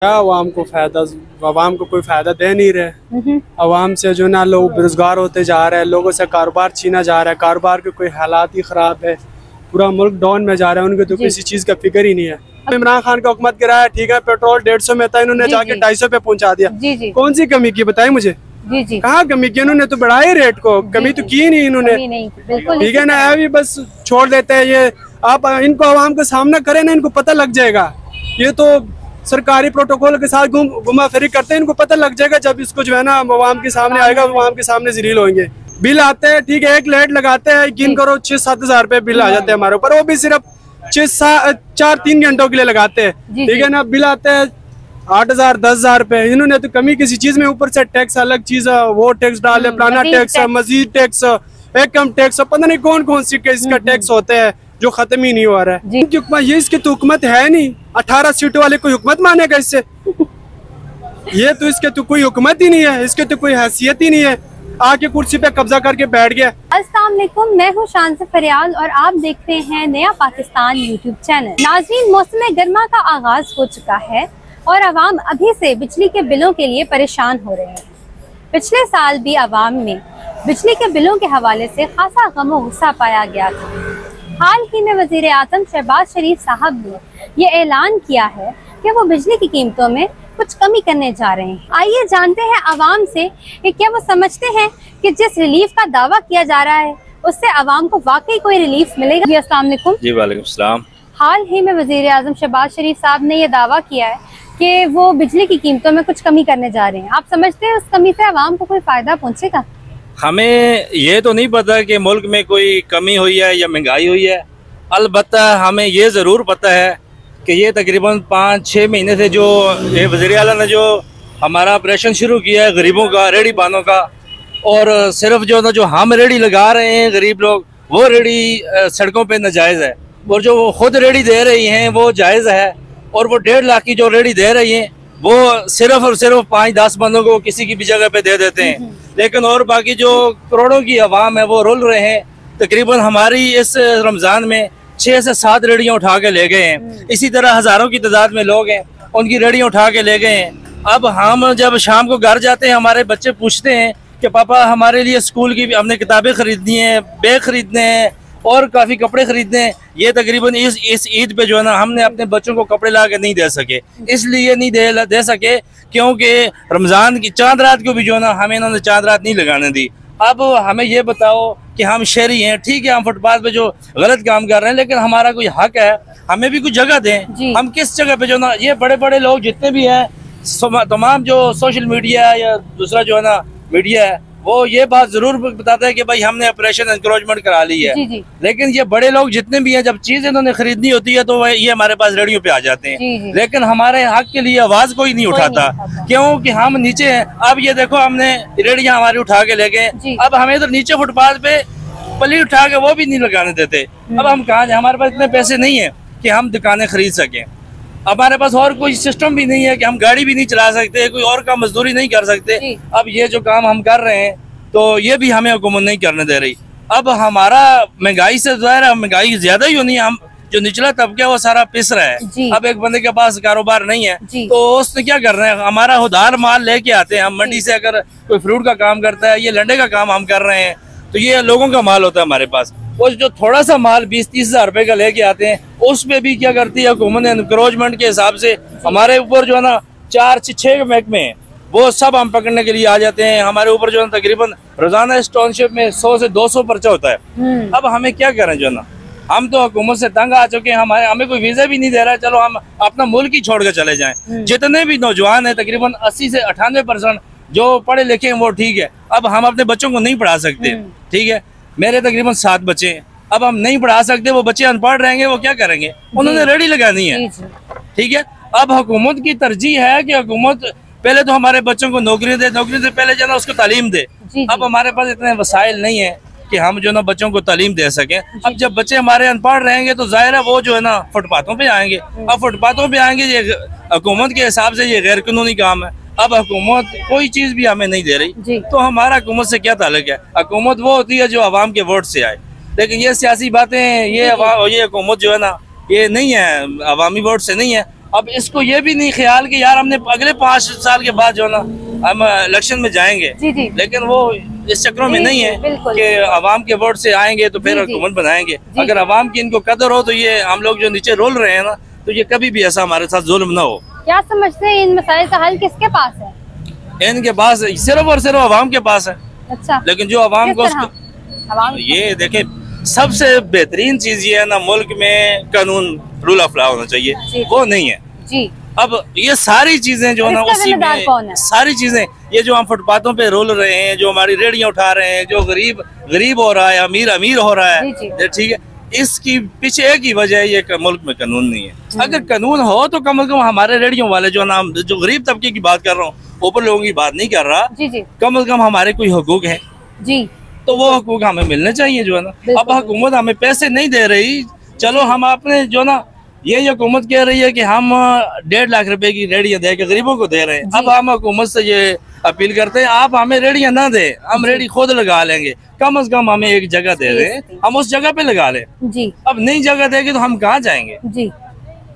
क्या आवाम को फायदा, आवाम को कोई फायदा दे नहीं रहे। आवाम से जो ना लोग बेरोजगार होते जा रहे हैं, लोगों से कारोबार छीना जा रहा है, कारोबार के कोई हालात ही खराब है, पूरा मुल्क डाउन में जा रहा है, उनके तो किसी चीज का फिक्र ही नहीं है। इमरान खान का हुकूमत गिराया, ठीक है, पेट्रोल 150 में था, इन्होंने जाके 250 पे पहुंचा दिया। कौन सी कमी की बताए मुझे? कहाँ कमी की? इन्होंने तो बढ़ाया रेट को, कमी तो की नहीं इन्होंने, ठीक है ना। अभी बस छोड़ देते हैं ये, आप इनको आवाम का सामना करें ना, इनको पता लग जाएगा। ये तो सरकारी प्रोटोकॉल के साथ घुमा फिरी करते हैं, इनको पता लग जाएगा जब इसको जो है ना आवाम के सामने आएगा, आवाम के सामने जलील होंगे। बिल आते हैं, ठीक है, एक लाइट लगाते हैं, यकीन करो 6-7 हजार रुपए बिल आ जाते हैं हमारे ऊपर, वो भी सिर्फ 4-3 घंटों के लिए लगाते हैं, ठीक है ना। बिल आते हैं 8,000 10,000 रुपए। इन्होंने तो कमी किसी चीज में, ऊपर से टैक्स अलग चीज, वो टैक्स डाले, पुराना टैक्स, मजीद टैक्स, इनकम टैक्स, पता नहीं कौन कौन सी इसका टैक्स होते हैं जो खत्म ही नहीं हो रहा है। ये इसकी तो हुकूमत है नहीं, 18 सीटों वाले कोई हुकूमत मानेगा इससे? ये तो इसके तो कोई हुकूमत ही नहीं है, इसके तो कोई हैसियत ही नहीं है, आके कुर्सी पे कब्जा करके बैठ गया। अस्सलाम वालेकुम, मैं हूँ शांस फरियाद और आप देख रहे हैं नया पाकिस्तान यूट्यूब चैनल। नाज़रीन, मौसम गर्मा का आगाज हो चुका है और आवाम अभी से बिजली के बिलों के लिए परेशान हो रहे हैं। पिछले साल भी आवाम में बिजली के बिलों के हवाले से खासा गम और गुस्सा पाया गया था। हाल ही में वज़ीर आज़म शहबाज शरीफ साहब ने ये ऐलान किया है कि वो बिजली की कीमतों में कुछ कमी करने जा रहे हैं। आइए जानते हैं आवाम से कि क्या वो समझते हैं कि जिस रिलीफ का दावा किया जा रहा है उससे आवाम को वाकई कोई रिलीफ मिलेगा। जी अस्सलाम वालेकुम। जी वालेकुम सलाम। हाल ही में वज़ीर आज़म शहबाज शरीफ साहब ने ये दावा किया है कि वो बिजली की कीमतों में कुछ कमी करने जा रहे हैं। आप समझते हैं उस कमी से आवाम को कोई फायदा पहुँचेगा? हमें ये तो नहीं पता कि मुल्क में कोई कमी हुई है या महंगाई हुई है, अलबत्ता हमें ये ज़रूर पता है कि ये तकरीबन 5-6 महीने से जो ये वज़ीर आला ने जो हमारा ऑपरेशन शुरू किया है गरीबों का, रेहड़ी बानों का, और सिर्फ जो ना जो हम रेहड़ी लगा रहे हैं गरीब लोग, वो रेहड़ी सड़कों पे नाजायज़ है, और जो वो खुद रेहड़ी दे रही हैं वो जायज़ है, और वो 1.5 लाख की जो रेहड़ी दे रही हैं वो सिर्फ और सिर्फ 5-10 बंदों को किसी की भी जगह पे दे देते हैं, लेकिन और बाकी जो करोड़ों की आवाम है वो रुल रहे हैं। तकरीबन हमारी इस रमज़ान में 6 से 7 रेहड़ियाँ उठा के ले गए हैं। इसी तरह हज़ारों की तादाद में लोग हैं, उनकी रेहड़ियाँ उठा के ले गए हैं। अब हम जब शाम को घर जाते हैं, हमारे बच्चे पूछते हैं कि पापा हमारे लिए स्कूल की हमने किताबें खरीदनी हैं, बैग खरीदने हैं और काफ़ी कपड़े खरीदने हैं। ये तकरीबन इस ईद पे जो है ना हमने अपने बच्चों को कपड़े ला के नहीं दे सके, इसलिए नहीं दे सके क्योंकि रमज़ान की चांद रात को भी जो है ना हमें इन्होंने चांद रात नहीं लगाने दी। अब हमें ये बताओ कि हम शहरी हैं, ठीक है, हम फुटपाथ पे जो गलत काम कर रहे हैं, लेकिन हमारा कोई हक है, हमें भी कुछ जगह दें। हम किस जगह पे जो ना ये बड़े बड़े लोग जितने भी हैं, तमाम जो सोशल मीडिया या दूसरा जो है ना मीडिया है, वो ये बात जरूर बताता है कि भाई हमने ऑपरेशन एनक्रोचमेंट करा ली है, लेकिन ये बड़े लोग जितने भी हैं जब चीज इन्होंने खरीदनी होती है तो ये हमारे पास रेडियो पे आ जाते हैं, लेकिन हमारे हक के लिए आवाज कोई नहीं उठाता क्योंकि हम नीचे हैं। अब ये देखो हमने रेडियां हमारी उठा के ले गए, अब हमें इधर नीचे फुटपाथ पे पली उठा के वो भी नहीं लगाने देते। अब हम कहाँ जाए, हमारे पास इतने पैसे नहीं है कि हम दुकानें खरीद सकें, हमारे पास और कोई सिस्टम भी नहीं है कि हम गाड़ी भी नहीं चला सकते, कोई और काम मजदूरी नहीं कर सकते। अब ये जो काम हम कर रहे हैं तो ये भी हमें हुकूमत नहीं करने दे रही। अब हमारा महंगाई से ज़ाहिर है महंगाई ज्यादा ही होनी है, हम जो निचला तबका है वो सारा पिस रहा है। अब एक बंदे के पास कारोबार नहीं है तो उसने क्या कर रहे हैं, हमारा उधार माल लेके आते हैं हम मंडी से। अगर कोई फ्रूट का काम करता है, ये लंडे का काम हम कर रहे हैं, तो ये लोगों का माल होता है हमारे पास। और जो थोड़ा सा माल 20-30 हजार रुपए का लेके आते हैं, उस पे भी क्या करती है हुकूमत ने, एनक्रोचमेंट के हिसाब से हमारे ऊपर जो है ना 4-6 महकमे हैं, वो सब हम पकड़ने के लिए आ जाते हैं। हमारे ऊपर जो है तकरीबन रोजाना इस टाउनशिप में 100 से 200 पर्चा होता है। अब हमें क्या करें जो है ना, हम तो हुकूमत से तंग आ चुके हैं, हमें कोई वीजा भी नहीं दे रहा है। चलो हम अपना मुल्क ही छोड़ कर चले जाएं। जितने भी नौजवान हैं तकरीबन 80 से 98% जो पढ़े लिखे हैं वो ठीक है। अब हम अपने बच्चों को नहीं पढ़ा सकते, ठीक है, मेरे तकरीबन 7 बच्चे हैं, अब हम नहीं पढ़ा सकते, वो बच्चे अनपढ़ रहेंगे, वो क्या करेंगे, उन्होंने रेडी लगानी है, ठीक है। अब हुकूमत की तरजीह है कि हुकूमत पहले तो हमारे बच्चों को नौकरी दे, नौकरी से पहले जो ना उसको तालीम दे। अब हमारे पास इतने वसाइल नहीं है कि हम जो ना बच्चों को तालीम दे सकें। अब जब बच्चे हमारे अनपढ़ रहेंगे तो जाहिर है वो जो है ना फुटपाथों पे आएंगे। अब फुटपाथों पे आएंगे, ये हुकूमत के हिसाब से ये गैर कानूनी काम है। अब हुकूमत कोई चीज भी हमें नहीं दे रही, तो हमारा हुकूमत से क्या ताल्लुक है? हुकूमत वो होती है जो आवाम के वोट से आए, लेकिन ये सियासी बातें, ये हुकूमत जो है ना ये नहीं है, अवामी वोट से नहीं है। अब इसको ये भी नहीं ख्याल कि यार हमने अगले 5 साल के बाद जो है ना हम इलेक्शन में जाएंगे, जी जी, लेकिन वो इस चक्रों में नहीं है कि अवाम के वोट से आएंगे तो फिर हुकूमत बनाएंगे। अगर अवाम की इनको कदर हो तो ये हम लोग जो नीचे रोल रहे हैं ना, तो ये कभी भी ऐसा हमारे साथ जुल्म ना हो। क्या समझते हैं इन मसाइल का हल किसके पास है? इनके पास सिर्फ और सिर्फ अवाम के पास है। अच्छा, लेकिन जो अवाम को ये देखे, सबसे बेहतरीन चीज ये है ना, मुल्क में कानून रूल ऑफ लॉ होना चाहिए, वो नहीं है जी। अब ये सारी चीजें जो है ना, उसी में सारी चीजें, ये जो हम फुटपाथों पे रोल रहे हैं, जो हमारी रेडियां उठा रहे हैं, जो गरीब गरीब हो रहा है, अमीर अमीर हो रहा है, ठीक है, इसकी पीछे एक ही वजह है, ये मुल्क में कानून नहीं है। अगर कानून हो तो कम से कम हमारे रेडियो वाले जो ना, जो गरीब तबके की बात कर रहा हूँ, ऊपर लोगों की बात नहीं कर रहा, कम से कम हमारे कोई हुकूक है जी, तो वो हुकूक हमें मिलने चाहिए जो है ना। अब हुकूमत हमें पैसे नहीं दे रही, चलो हम अपने जो ना, ये हुकूमत कह रही है कि हम 1.5 लाख रुपए की रेडियां दे के गरीबों को दे रहे हैं। अब हम हुकूमत से ये अपील करते हैं, आप हमें रेडियां ना दे, हम रेडी खुद लगा लेंगे, कम से कम हमें एक जगह दे दें, हम उस जगह पे लगा लें जी। अब नई जगह देगी तो हम कहाँ जाएंगे जी।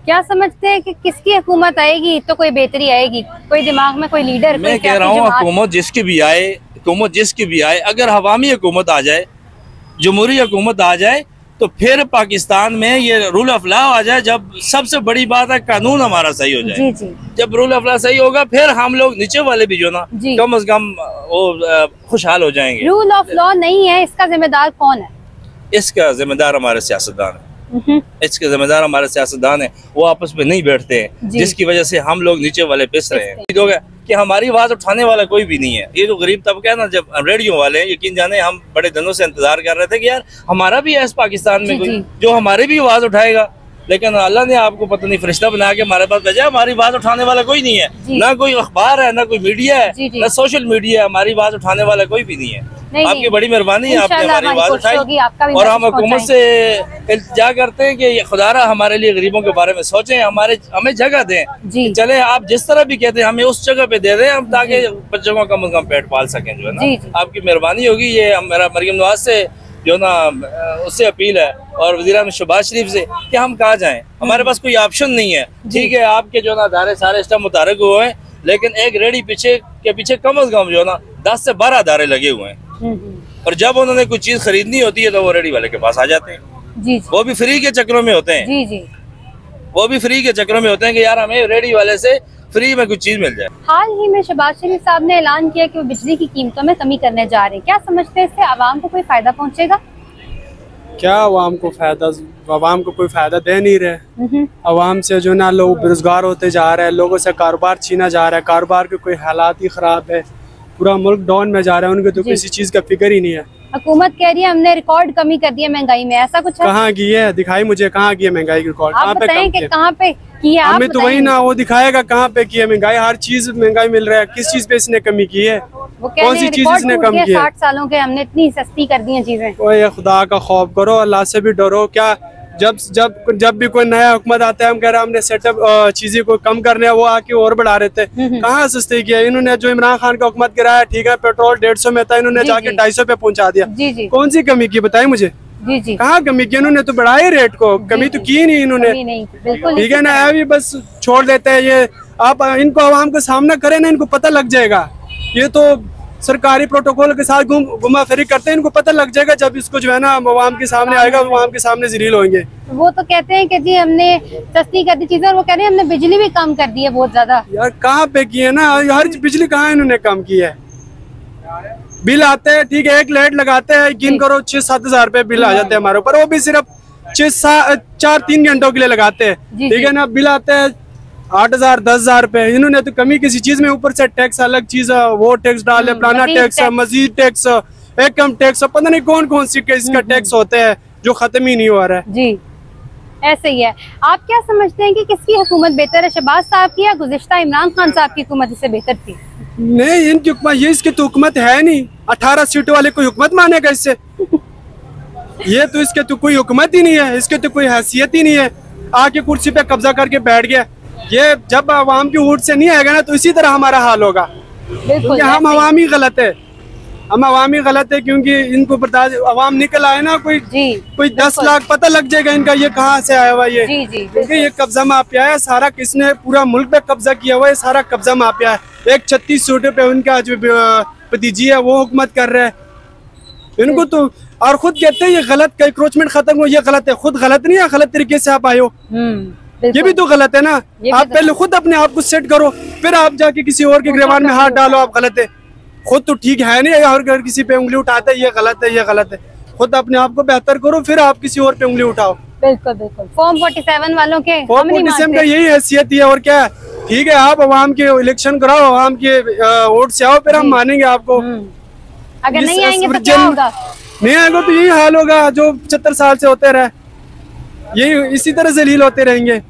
क्या समझते हैं कि किसकी हुकूमत आएगी तो कोई बेहतरी आएगी? कोई दिमाग में कोई लीडर? मैं कह रहा हूँ हुकूमत जिसकी भी आए, हुकूमत जिसकी भी आए, अगर हवामी हुकूमत आ जाए, जमहूरी हुकूमत आ जाए, तो फिर पाकिस्तान में ये रूल ऑफ लॉ आ जाए। जब सबसे बड़ी बात है कानून हमारा सही हो जाए, जी जी। जब रूल ऑफ लॉ सही होगा, फिर हम लोग नीचे वाले भी जो ना कम से कम वो खुशहाल हो जाएंगे। रूल ऑफ लॉ नहीं है, इसका जिम्मेदार कौन है? इसका जिम्मेदार हमारे सियासतदान है, इसके जिम्मेदार हमारे सियासतदान है, वो आपस में नहीं बैठते हैं, जिसकी वजह से हम लोग नीचे वाले पिस रहे हैं। कि हमारी आवाज उठाने वाला कोई भी नहीं है। ये जो गरीब तबका है ना, जब रेडियो वाले, यकीन जाने हम बड़े दिनों से इंतजार कर रहे थे कि यार हमारा भी है इस पाकिस्तान में कोई जो हमारी भी आवाज उठाएगा, लेकिन अल्लाह ने आपको पता नहीं फरिश्ता बना के हमारे पास भेजा। हमारी आवाज उठाने वाला कोई नहीं है, ना कोई अखबार है, ना कोई मीडिया है, ना सोशल मीडिया है, हमारी आवाज उठाने वाला कोई भी नहीं है। आपकी बड़ी मेहरबानी है, आपने हमारी आवाज उठाई, और हम हुकूमत से इल्तिजा करते हैं कि खुदारा हमारे लिए गरीबों के बारे में सोचें, हमें जगह दें। चले आप जिस तरह भी कहते हैं, हमें उस जगह पे दे दें हम, ताकि बच्चों का कम से कम पेट पाल सकें जो है ना। आपकी मेहरबानी होगी। ये मेरा मरियम नवाज से जो ना उससे अपील है, और वज़ीर-ए-आज़म शहबाज शरीफ से, कि हम कहाँ जाएं, हमारे पास कोई ऑप्शन नहीं है। ठीक है, आपके जो ना अदारे सारे इस टाइम मुतारक हुए हैं, लेकिन एक रेडी के पीछे कम से कम जो ना 10 से 12 अदारे लगे हुए हैं, और जब उन्होंने कोई चीज खरीदनी होती है तो वो रेडी वाले के पास आ जाते हैं। जी। वो भी फ्री के चक्रों में होते हैं। जी जी। वो भी फ्री के चक्रों में होते हैं कि यार हमें रेडी वाले से फ्री में कुछ चीज मिल जाए। हाल ही में शहबाज शरीफ साहब ने ऐलान किया कि वो बिजली की कीमतों में कमी करने जा रहे हैं। क्या समझते हैं इससे आवाम को कोई फायदा पहुँचेगा? क्या आवाम को फायदा? आवाम को कोई फायदा दे नहीं रहे। आवाम से जो ना लोग बेरोजगार होते जा रहे हैं, लोगों से कारोबार छीना जा रहा है, कारोबार के कोई हालात ही खराब है, पूरा मुल्क डाउन में जा रहा है, उनको तो किसी चीज का फिक्र ही नहीं है। हुकूमत कह रही है हमने रिकॉर्ड कमी कर दी है महंगाई में, ऐसा कुछ है? कहाँ की है? दिखाई मुझे कहाँ की है महंगाई की रिकॉर्ड? कहाँ पे की है? हमें तो वही ना वो दिखाएगा कहाँ पे की है महंगाई। हर चीज महंगाई मिल रहा है, किस चीज पे इसने कमी की है? कौन सी चीज इसने कम की है? 60 सालों के हमने इतनी सस्ती कर दी है चीजें। ओए खुदा का खौफ करो, अल्लाह से भी डरो। क्या जब भी कोई नया हुकूमत आता है, हम कह रहे हैं हमने सेटअप चीजें को कम करने, वो आके और बढ़ा रहे थे। कहाँ सस्ती किया इन्होंने? जो इमरान खान का हुकूमत गिराया, ठीक है, पेट्रोल 150 में था, इन्होंने जाके 250 पे पहुंचा दिया। कौन सी कमी की बताई मुझे? जी जी। कहाँ कमी की? इन्होंने तो बढ़ाई रेट को, कमी तो की नहीं इन्होंने। ठीक है ना, अभी बस छोड़ देते हैं ये। आप इनको आवाम का सामना करें ना, इनको पता लग जाएगा। ये तो सरकारी प्रोटोकॉल के साथ घुमा फिरी करते हैं, इनको पता लग जाएगा। जब इसको जो है ना आवाम के सामने आएगा, आवाम के सामने जलील होंगे। वो तो कहते हैं कि जी हमने सस्ती कर दी चीजें, और वो कह रहे हैं हमने बिजली भी कम कर दी है बहुत ज्यादा। यार कहाँ पे की है ना, हर बिजली कहाँ इन्होंने कम की है? बिल आते हैं, ठीक है, एक लाइट लगाते हैं, यकीन करो 6-7 हजार रुपए बिल आ जाते हैं हमारे ऊपर, वो भी सिर्फ 4-3 घंटों के लिए लगाते हैं। ठीक है ना, बिल आते हैं 8,000 10,000 रुपए। इन्होंने तो कमी किसी चीज में, ऊपर से टैक्स अलग चीज, वो टैक्स डाले, पुराना टैक्स, मजीद टैक्स, इनकम टैक्स, पता नहीं कौन कौन सी इसका टैक्स होते हैं जो खत्म ही नहीं हो रहा है। जी ऐसे ही है। आप क्या समझते हैं कि किसकी हुकूमत बेहतर है, शहबाज साहब की या गुज़िश्ता इमरान खान साहब की हुकूमत इससे बेहतर थी? नहीं, इनकी हुकूमत, ये इसकी तो हुकूमत है नहीं। 18 सीटों वाले कोई हुकूमत मानेगा इससे? ये तो इसके तो कोई हुकूमत ही नहीं है, इसके तो कोई हैसियत ही नहीं है। आके कुर्सी पे कब्जा करके बैठ गया। ये जब आवाम की वोट से नहीं आएगा ना, तो इसी तरह हमारा हाल होगा, क्योंकि हम आवाम ही गलत है। हम अवामी गलत है, क्योंकि इनको बर्दाश्त अवाम निकल आए ना, कोई 10 लाख पता लग जाएगा इनका ये कहाँ से आया हुआ ये, क्योंकि ये कब्जा माफिया है सारा। किसने पूरा मुल्क पे कब्जा किया हुआ है, सारा कब्जा माफिया है। एक 36 सीटों पे उनका जो भतीजी है वो हुकूमत कर रहा है इनको तो, और खुद कहते हैं ये गलत का इंक्रोचमेंट खत्म हो, ये गलत है। खुद गलत नहीं है, गलत तरीके से आप आए हो, ये भी तो गलत है ना। आप पहले खुद अपने आप को सेट करो, फिर आप जाके किसी और के गिरबान में हाथ डालो आप गलत है। खुद तो ठीक है नहीं, और अगर किसी पे उंगली उठाते ये गलत है, ये गलत है। खुद अपने आप को बेहतर करो, फिर आप किसी और पे उंगली उठाओ। बिल्कुल बिल्कुल। फॉर्म 47 वालों के फॉर्म 47 का यही हैसियत है, और क्या है। ठीक है, आप अवाम के इलेक्शन कराओ, अवाम के वोट से आओ, फिर हम मानेंगे आपको। अगर नहीं आएंगे तो क्या होगा? नहीं आएगा तो यही हाल होगा जो 75 साल से होते रहे, यही इसी तरह जलील होते रहेंगे।